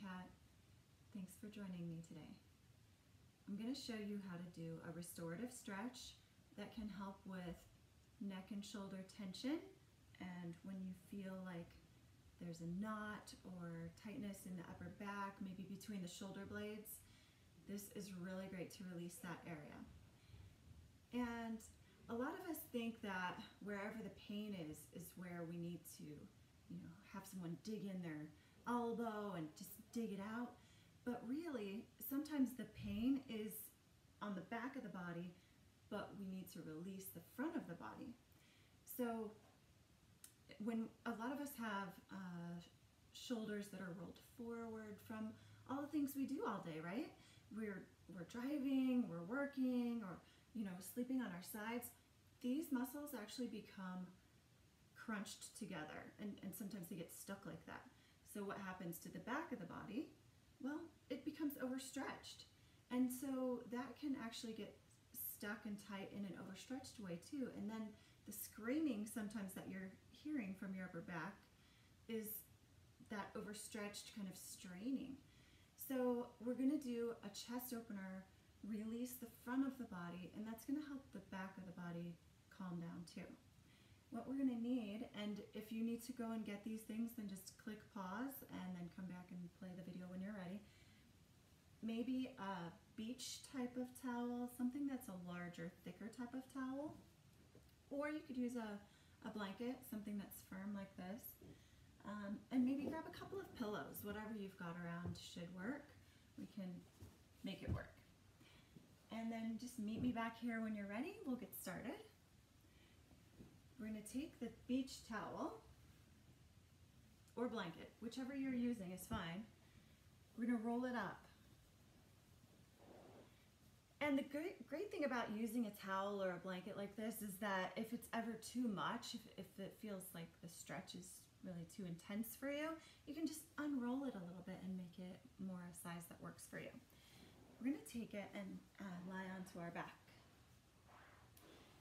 Kat. Thanks for joining me today. I'm going to show you how to do a restorative stretch that can help with neck and shoulder tension, and when you feel like there's a knot or tightness in the upper back, maybe between the shoulder blades, this is really great to release that area. And a lot of us think that wherever the pain is where we need to, have someone dig in their elbow and just dig it out. But really, sometimes the pain is on the back of the body, but we need to release the front of the body. So when a lot of us have shoulders that are rolled forward from all the things we do all day, right? We're driving, we're working, or sleeping on our sides. These muscles actually become crunched together, and sometimes they get stuck like that. So what happens to the back of the body? Well, it becomes overstretched. And so that can actually get stuck and tight in an overstretched way too. And then the screaming sometimes that you're hearing from your upper back is that overstretched kind of straining. So we're going to do a chest opener, release the front of the body, and that's going to help the back of the body calm down too. What we're going to need, and if you need to go and get these things, then just click pause and then come back and play the video when you're ready. Maybe a beach type of towel, something that's a larger, thicker type of towel. Or you could use a blanket, something that's firm like this. And maybe grab a couple of pillows. Whatever you've got around should work. We can make it work. And then just meet me back here when you're ready. We'll get started. We're going to take the beach towel or blanket, whichever you're using is fine. We're going to roll it up. And the great thing about using a towel or a blanket like this is that if it's ever too much, if it feels like the stretch is really too intense for you, you can just unroll it a little bit and make it more a size that works for you. We're going to take it and lie onto our back.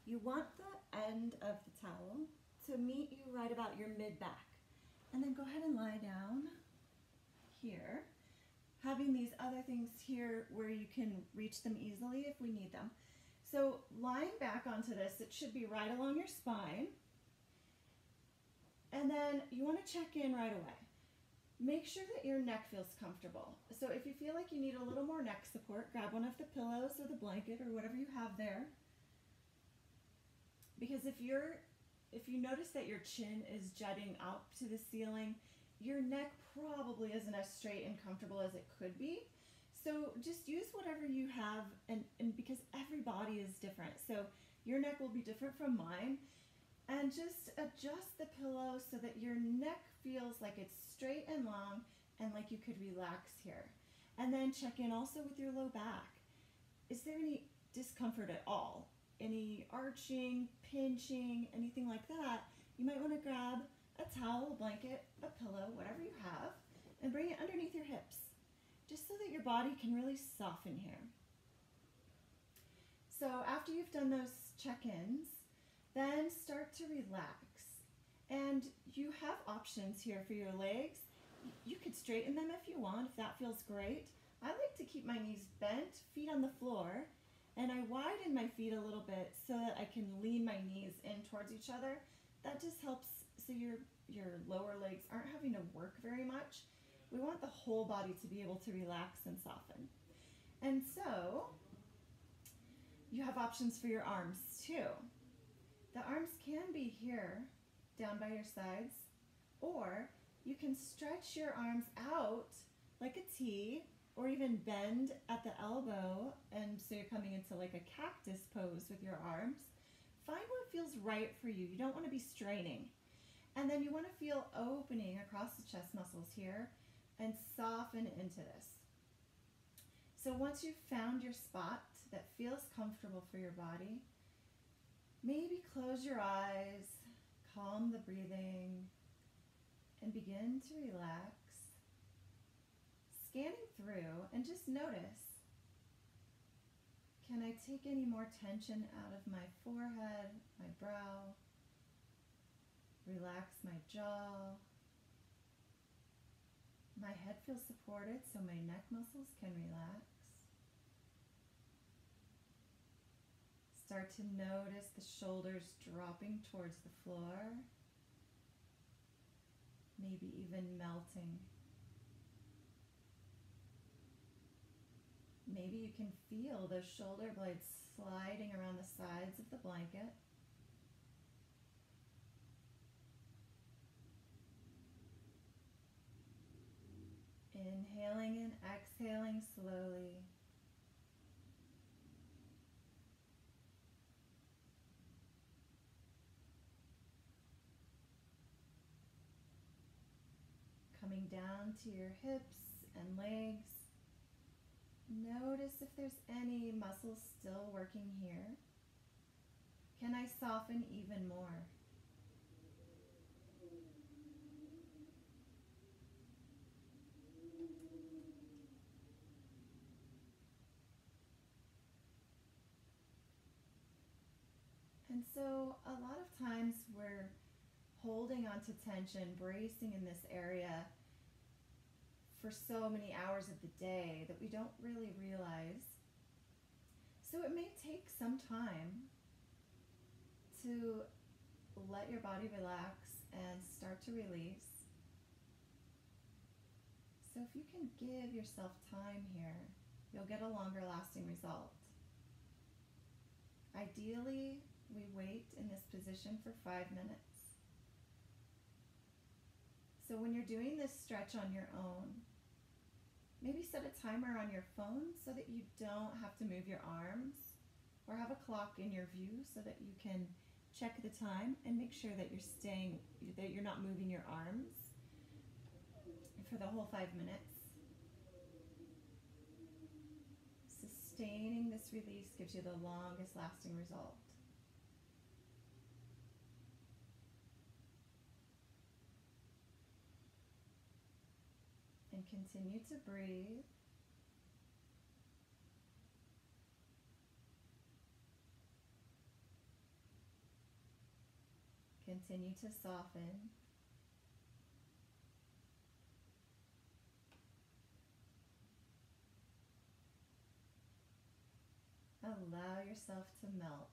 You want the end of the towel to meet you right about your mid-back. And then go ahead and lie down here, having these other things here where you can reach them easily if we need them. So lying back onto this, it should be right along your spine. And then you want to check in right away. Make sure that your neck feels comfortable. So if you feel like you need a little more neck support, grab one of the pillows or the blanket or whatever you have there. Because if you notice that your chin is jutting up to the ceiling, your neck probably isn't as straight and comfortable as it could be. So just use whatever you have, and because every body is different, so your neck will be different from mine. And just adjust the pillow so that your neck feels like it's straight and long and like you could relax here. And then check in also with your low back. Is there any discomfort at all? Any arching, pinching, anything like that? You might want to grab a towel, a blanket, a pillow, whatever you have, and bring it underneath your hips, just so that your body can really soften here. So after you've done those check-ins, then start to relax. And you have options here for your legs. You could straighten them if you want, if that feels great. I like to keep my knees bent, feet on the floor, and I widen my feet a little bit so that I can lean my knees in towards each other. That just helps so your lower legs aren't having to work very much. We want the whole body to be able to relax and soften. And so you have options for your arms too. The arms can be here, down by your sides, or you can stretch your arms out like a T, or even bend at the elbow, and so you're coming into like a cactus pose with your arms. Find what feels right for you. You don't want to be straining. And then you want to feel opening across the chest muscles here and soften into this. So once you've found your spot that feels comfortable for your body, maybe close your eyes, calm the breathing, and begin to relax. Scanning through and just notice, can I take any more tension out of my forehead, my brow? Relax my jaw, my My head feels supported, so my neck muscles can relax. Start to notice the shoulders dropping towards the floor, maybe even melting. Maybe you can feel those shoulder blades sliding around the sides of the blanket. Inhaling and exhaling slowly. Coming down to your hips and legs. Notice if there's any muscles still working here. Can I soften even more? And so a lot of times we're holding on to tension, bracing in this area for so many hours of the day that we don't really realize. So it may take some time to let your body relax and start to release. So if you can give yourself time here, you'll get a longer lasting result. Ideally, we wait in this position for 5 minutes. So when you're doing this stretch on your own, maybe set a timer on your phone so that you don't have to move your arms, or have a clock in your view so that you can check the time and make sure that you're not moving your arms for the whole 5 minutes. Sustaining this release gives you the longest lasting result. And continue to breathe. Continue to soften. Allow yourself to melt.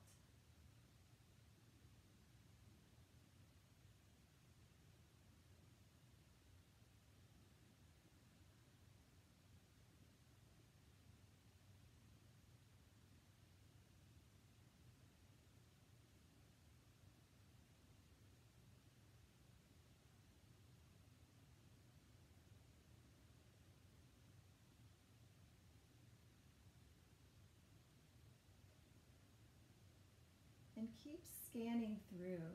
And keep scanning through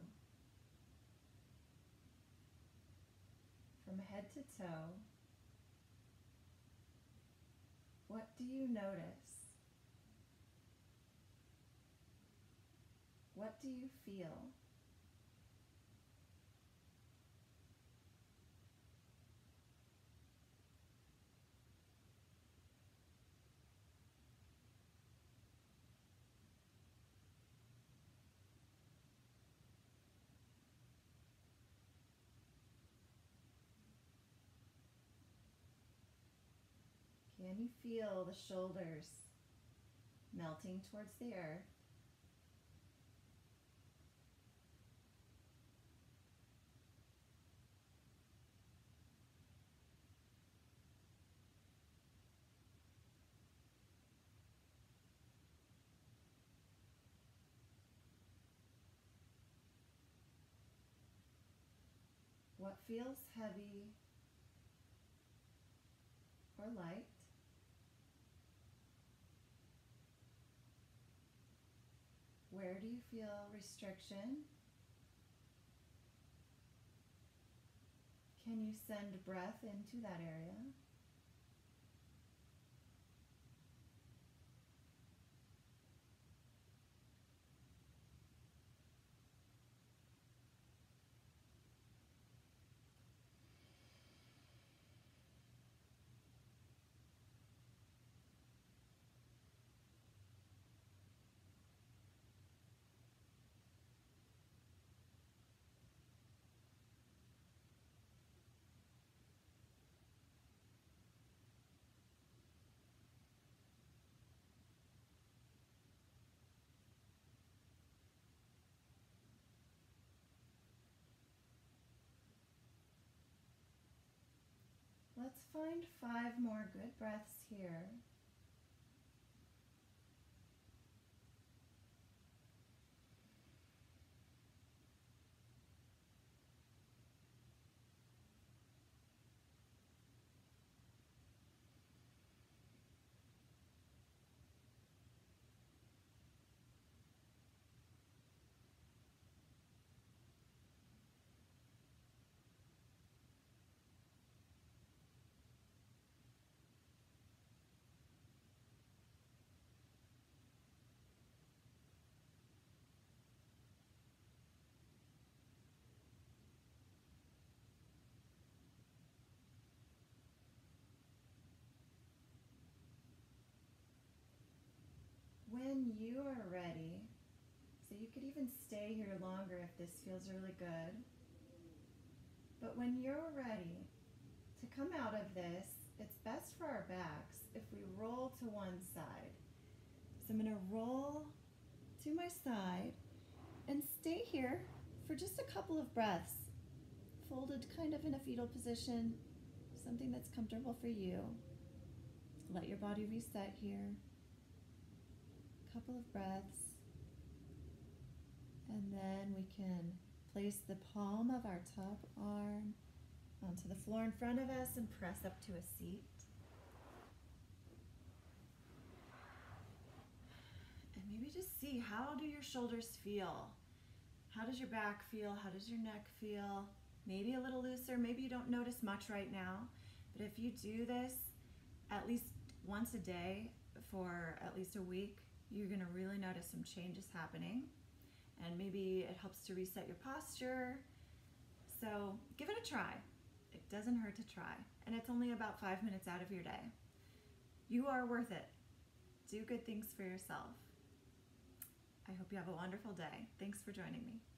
from head to toe. What do you notice? What do you feel? Can you feel the shoulders melting towards the earth? What feels heavy or light? Where do you feel restriction? Can you send breath into that area? Let's find 5 more good breaths here. When you are ready, so you could even stay here longer if this feels really good, but when you're ready to come out of this, it's best for our backs if we roll to one side. So I'm going to roll to my side and stay here for just a couple of breaths, folded kind of in a fetal position, something that's comfortable for you. Let your body reset here. Couple of breaths, and then we can place the palm of our top arm onto the floor in front of us and press up to a seat. And maybe just see, how do your shoulders feel? How does your back feel? How does your neck feel? Maybe a little looser, maybe you don't notice much right now, but if you do this at least once a day for at least a week, you're going to really notice some changes happening, and maybe it helps to reset your posture. So give it a try. It doesn't hurt to try, and it's only about 5 minutes out of your day. You are worth it. Do good things for yourself. I hope you have a wonderful day. Thanks for joining me.